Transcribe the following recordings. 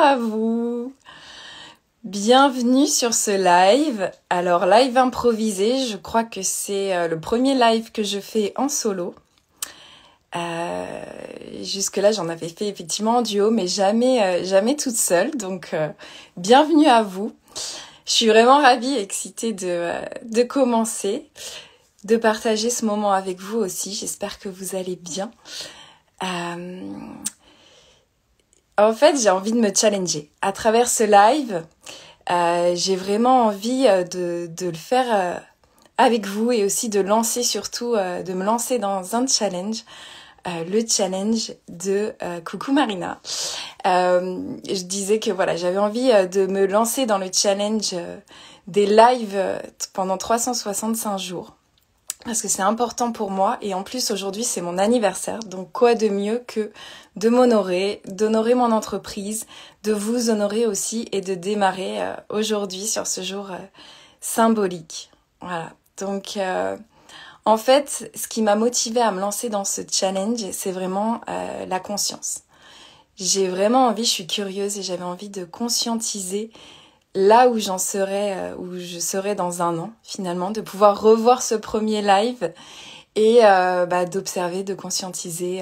à vous. Bienvenue sur ce live. Alors live improvisé, je crois que c'est le premier live que je fais en solo. Jusque-là, j'en avais fait effectivement en duo, mais jamais toute seule. Donc bienvenue à vous. Je suis vraiment ravie, excitée de commencer, de partager ce moment avec vous aussi. J'espère que vous allez bien. En fait, j'ai envie de me challenger. À travers ce live, j'ai vraiment envie de le faire avec vous et aussi de de me lancer dans un challenge. Le challenge de Coucou Marina. Je disais que voilà, j'avais envie de me lancer dans le challenge des lives pendant 365 jours. Parce que c'est important pour moi et en plus aujourd'hui c'est mon anniversaire, donc quoi de mieux que de m'honorer, d'honorer mon entreprise, de vous honorer aussi et de démarrer aujourd'hui sur ce jour symbolique. Voilà, donc en fait ce qui m'a motivée à me lancer dans ce challenge c'est vraiment la conscience. J'ai vraiment envie, je suis curieuse et j'avais envie de conscientiser là où j'en serai, où je serai dans un an finalement, de pouvoir revoir ce premier live et d'observer, de conscientiser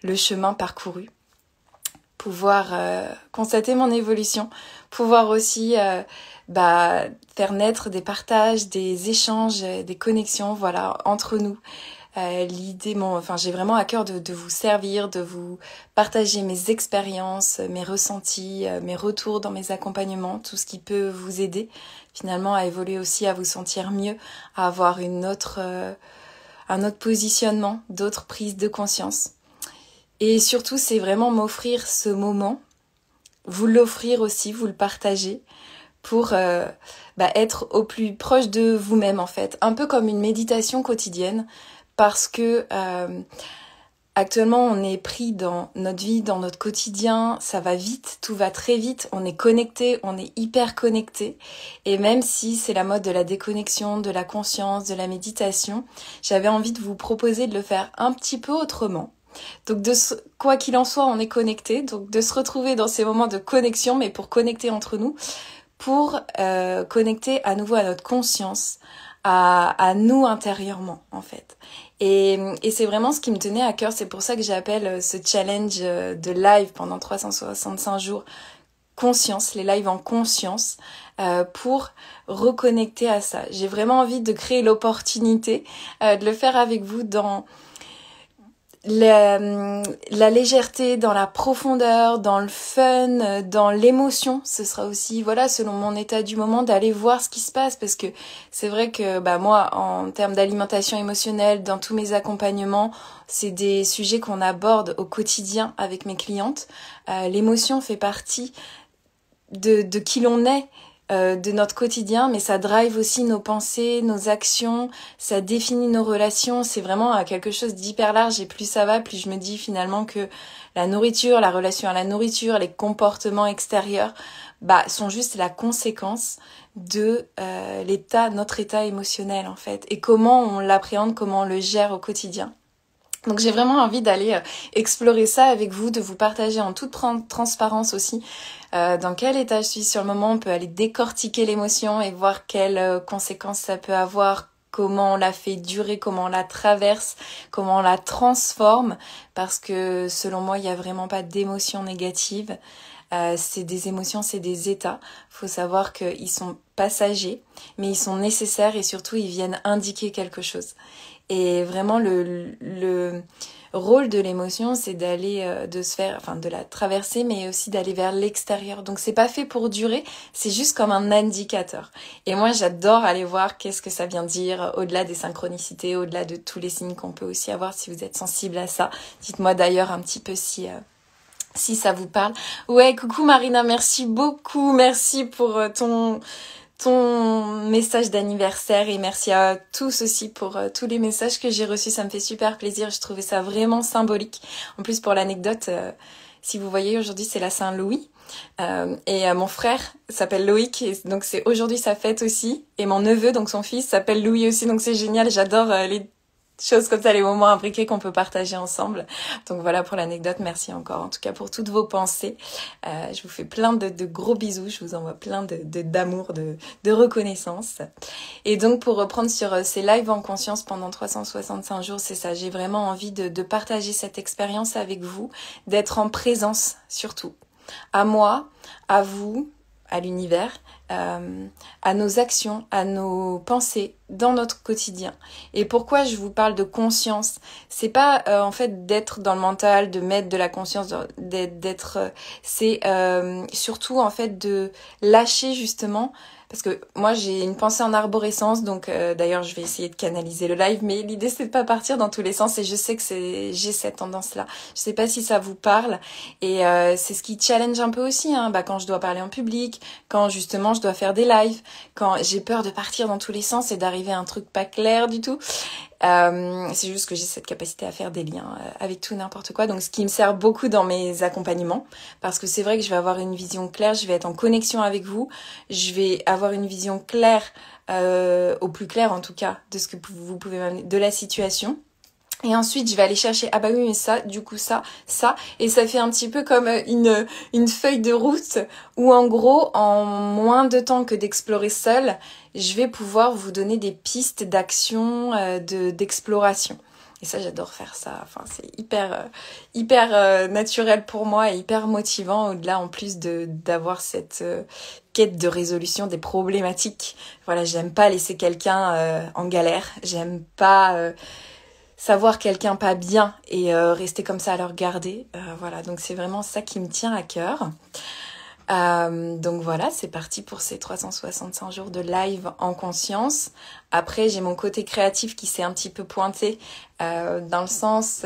le chemin parcouru, pouvoir constater mon évolution, pouvoir aussi faire naître des partages, des échanges, des connexions, voilà, entre nous. J'ai vraiment à cœur de vous servir, de vous partager mes expériences, mes ressentis, mes retours dans mes accompagnements, tout ce qui peut vous aider finalement à évoluer aussi, à vous sentir mieux, à avoir un autre positionnement, d'autres prises de conscience. Et surtout, c'est vraiment m'offrir ce moment, vous l'offrir aussi, vous le partager pour être au plus proche de vous-même en fait, un peu comme une méditation quotidienne. Parce que actuellement, on est pris dans notre vie, dans notre quotidien, ça va vite, tout va très vite, on est connecté, on est hyper connecté. Et même si c'est la mode de la déconnexion, de la conscience, de la méditation, j'avais envie de vous proposer de le faire un petit peu autrement. Donc quoi qu'il en soit, on est connecté, donc de se retrouver dans ces moments de connexion, mais pour connecter entre nous, pour connecter à nouveau à notre conscience, à nous intérieurement en fait. Et c'est vraiment ce qui me tenait à cœur, c'est pour ça que j'appelle ce challenge de live pendant 365 jours conscience, les lives en conscience, pour reconnecter à ça. J'ai vraiment envie de créer l'opportunité de le faire avec vous dans la légèreté, dans la profondeur, dans le fun, dans l'émotion. Ce sera aussi, voilà, selon mon état du moment, d'aller voir ce qui se passe, parce que c'est vrai que moi, en termes d'alimentation émotionnelle, dans tous mes accompagnements, c'est des sujets qu'on aborde au quotidien avec mes clientes. L'émotion fait partie de qui l'on est, de notre quotidien, mais ça drive aussi nos pensées, nos actions, ça définit nos relations, c'est vraiment quelque chose d'hyper large et plus ça va, plus je me dis finalement que la nourriture, la relation à la nourriture, les comportements extérieurs, sont juste la conséquence de notre état émotionnel en fait, et comment on l'appréhende, comment on le gère au quotidien. Donc j'ai vraiment envie d'aller explorer ça avec vous, de vous partager en toute transparence aussi dans quel état je suis sur le moment. On peut aller décortiquer l'émotion et voir quelles conséquences ça peut avoir, comment on la fait durer, comment on la traverse, comment on la transforme, parce que selon moi, il n'y a vraiment pas d'émotions négatives. C'est des émotions, c'est des états. Faut savoir qu'ils sont passagers, mais ils sont nécessaires et surtout ils viennent indiquer quelque chose. Et vraiment le rôle de l'émotion, c'est d'aller de la traverser, mais aussi d'aller vers l'extérieur. Donc c'est pas fait pour durer, c'est juste comme un indicateur. Et moi j'adore aller voir qu'est-ce que ça vient dire, au-delà des synchronicités, au-delà de tous les signes qu'on peut aussi avoir, si vous êtes sensible à ça. Dites-moi d'ailleurs un petit peu si ça vous parle. Ouais, coucou Marina, merci beaucoup, merci pour ton message d'anniversaire et merci à tous aussi pour tous les messages que j'ai reçus, ça me fait super plaisir, je trouvais ça vraiment symbolique. En plus pour l'anecdote, si vous voyez aujourd'hui c'est la Saint-Louis et mon frère s'appelle Loïc et donc c'est aujourd'hui sa fête aussi, et mon neveu donc son fils s'appelle Louis aussi, donc c'est génial, j'adore choses comme ça, les moments imbriqués qu'on peut partager ensemble. Donc voilà pour l'anecdote. Merci encore, en tout cas, pour toutes vos pensées. Je vous fais plein de gros bisous. Je vous envoie plein d'amour, de reconnaissance. Et donc, pour reprendre sur ces lives en conscience pendant 365 jours, c'est ça. J'ai vraiment envie de partager cette expérience avec vous, d'être en présence surtout. À moi, à vous, à l'univers, à nos actions, à nos pensées dans notre quotidien. Et pourquoi je vous parle de conscience, c'est pas en fait d'être dans le mental, de mettre de la conscience, c'est surtout en fait de lâcher justement. Parce que moi j'ai une pensée en arborescence, donc d'ailleurs je vais essayer de canaliser le live, mais l'idée c'est de pas partir dans tous les sens et je sais que j'ai cette tendance-là. Je sais pas si ça vous parle et c'est ce qui challenge un peu aussi, hein, quand je dois parler en public, quand justement je dois faire des lives, quand j'ai peur de partir dans tous les sens et d'arriver à un truc pas clair du tout. C'est juste que j'ai cette capacité à faire des liens avec tout n'importe quoi, donc ce qui me sert beaucoup dans mes accompagnements, parce que c'est vrai que je vais avoir une vision claire, je vais être en connexion avec vous, je vais avoir une vision claire, au plus clair en tout cas, de ce que vous pouvez m'amener, de la situation. Et ensuite, je vais aller chercher, ah bah oui, mais ça, du coup, ça, et ça fait un petit peu comme une feuille de route où, en gros, en moins de temps que d'explorer seul, je vais pouvoir vous donner des pistes d'action, d'exploration. Et ça, j'adore faire ça. Enfin, c'est hyper naturel pour moi et hyper motivant, au-delà, en plus d'avoir cette quête de résolution des problématiques. Voilà, j'aime pas laisser quelqu'un en galère. J'aime pas savoir quelqu'un pas bien et rester comme ça à le regarder. Voilà, donc c'est vraiment ça qui me tient à cœur. Donc voilà, c'est parti pour ces 365 jours de live en conscience. Après, j'ai mon côté créatif qui s'est un petit peu pointé dans le sens...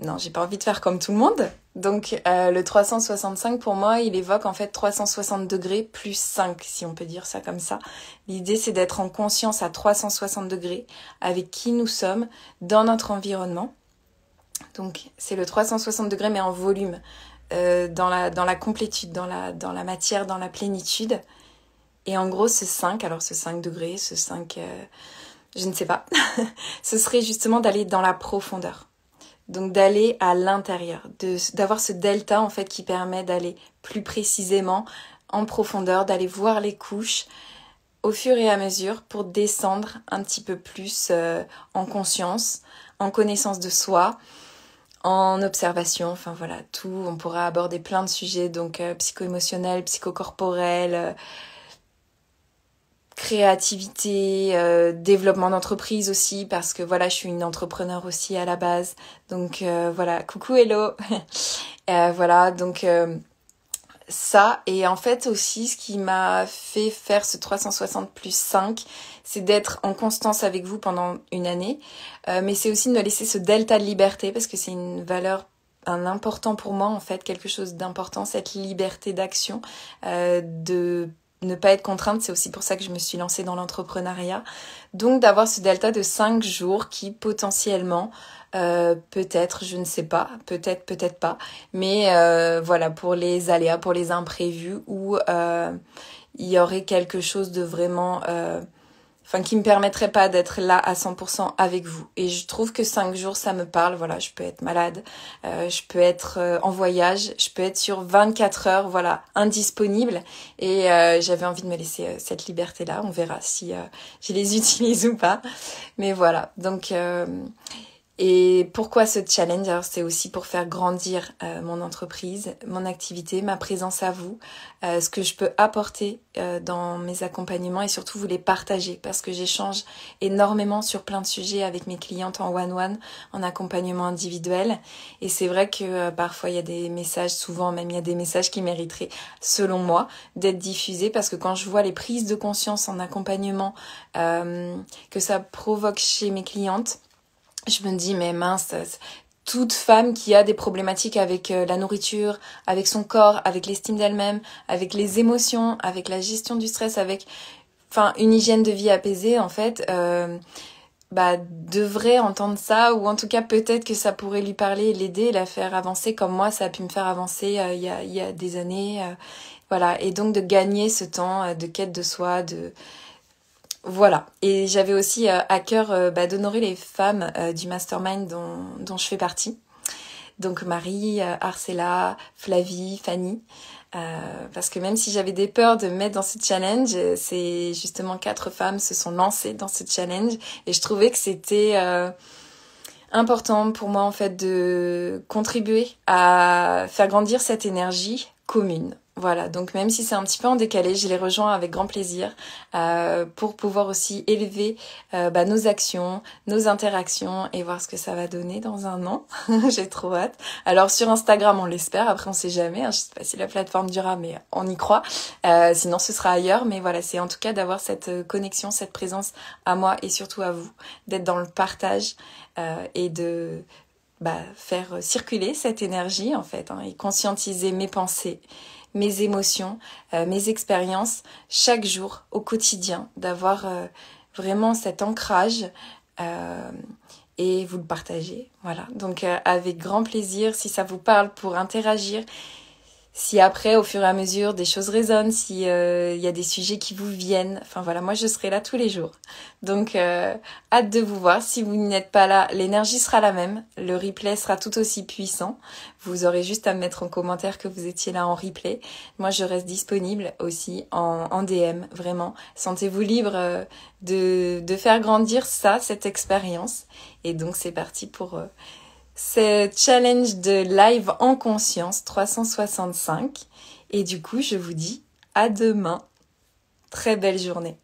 non, j'ai pas envie de faire comme tout le monde. Donc le 365 pour moi, il évoque en fait 360 degrés plus 5, si on peut dire ça comme ça. L'idée, c'est d'être en conscience à 360 degrés avec qui nous sommes dans notre environnement. Donc c'est le 360 degrés mais en volume, dans la complétude, dans la matière, dans la plénitude. Et en gros, ce 5, alors ce 5 degrés, ce 5, je ne sais pas, ce serait justement d'aller dans la profondeur. Donc d'aller à l'intérieur, d'avoir ce delta en fait qui permet d'aller plus précisément en profondeur, d'aller voir les couches au fur et à mesure pour descendre un petit peu plus en conscience, en connaissance de soi, en observation, enfin voilà, tout, on pourra aborder plein de sujets, donc psycho-émotionnel, psychocorporel, créativité, développement d'entreprise aussi, parce que voilà, je suis une entrepreneur aussi à la base. Donc voilà, coucou, hello. Voilà, donc ça. Et en fait aussi, ce qui m'a fait faire ce 360 plus 5, c'est d'être en constance avec vous pendant une année. Mais c'est aussi de me laisser ce delta de liberté, parce que c'est une valeur un important pour moi, en fait, quelque chose d'important, cette liberté d'action, de ne pas être contrainte. C'est aussi pour ça que je me suis lancée dans l'entrepreneuriat. Donc d'avoir ce delta de 5 jours qui potentiellement, peut-être, je ne sais pas, peut-être pas, mais voilà, pour les aléas, pour les imprévus, où il y aurait quelque chose de vraiment... qui me permettrait pas d'être là à 100% avec vous. Et je trouve que 5 jours, ça me parle. Voilà, je peux être malade, je peux être en voyage, je peux être sur 24 heures, voilà, indisponible. Et j'avais envie de me laisser cette liberté-là. On verra si je les utilise ou pas. Mais voilà, donc... Et pourquoi ce challenge? Alors c'est aussi pour faire grandir mon entreprise, mon activité, ma présence à vous, ce que je peux apporter dans mes accompagnements et surtout vous les partager, parce que j'échange énormément sur plein de sujets avec mes clientes en one-one, en accompagnement individuel. Et c'est vrai que parfois il y a des messages, souvent même il y a des messages qui mériteraient, selon moi, d'être diffusés, parce que quand je vois les prises de conscience en accompagnement que ça provoque chez mes clientes, je me dis, mais mince, toute femme qui a des problématiques avec la nourriture, avec son corps, avec l'estime d'elle-même, avec les émotions, avec la gestion du stress, avec une hygiène de vie apaisée, en fait, devrait entendre ça, ou en tout cas peut-être que ça pourrait lui parler, l'aider, la faire avancer comme moi, ça a pu me faire avancer il y a des années. Voilà, et donc de gagner ce temps de quête de soi, Voilà. Et j'avais aussi à cœur d'honorer les femmes du mastermind dont je fais partie. Donc Marie, Arcella, Flavie, Fanny. Parce que même si j'avais des peurs de me mettre dans ce challenge, c'est justement 4 femmes se sont lancées dans ce challenge. Et je trouvais que c'était important pour moi en fait de contribuer à faire grandir cette énergie commune. Voilà, donc même si c'est un petit peu en décalé, je les rejoins avec grand plaisir pour pouvoir aussi élever nos actions, nos interactions et voir ce que ça va donner dans un an. J'ai trop hâte. Alors sur Instagram, on l'espère, après on sait jamais, hein, je sais pas si la plateforme durera, mais on y croit. Sinon ce sera ailleurs, mais voilà, c'est en tout cas d'avoir cette connexion, cette présence à moi et surtout à vous, d'être dans le partage et de faire circuler cette énergie en fait, hein, et conscientiser mes pensées, mes émotions, mes expériences chaque jour au quotidien, d'avoir vraiment cet ancrage et vous le partagez. Voilà, donc avec grand plaisir, si ça vous parle, pour interagir. Si après, au fur et à mesure, des choses résonnent, si y a des sujets qui vous viennent, enfin voilà, moi je serai là tous les jours. Donc hâte de vous voir. Si vous n'êtes pas là, l'énergie sera la même, le replay sera tout aussi puissant. Vous aurez juste à me mettre en commentaire que vous étiez là en replay. Moi je reste disponible aussi en DM, vraiment. Sentez-vous libre de faire grandir cette expérience. Et donc c'est parti pour ce challenge de live en conscience 365. Et du coup, je vous dis à demain. Très belle journée.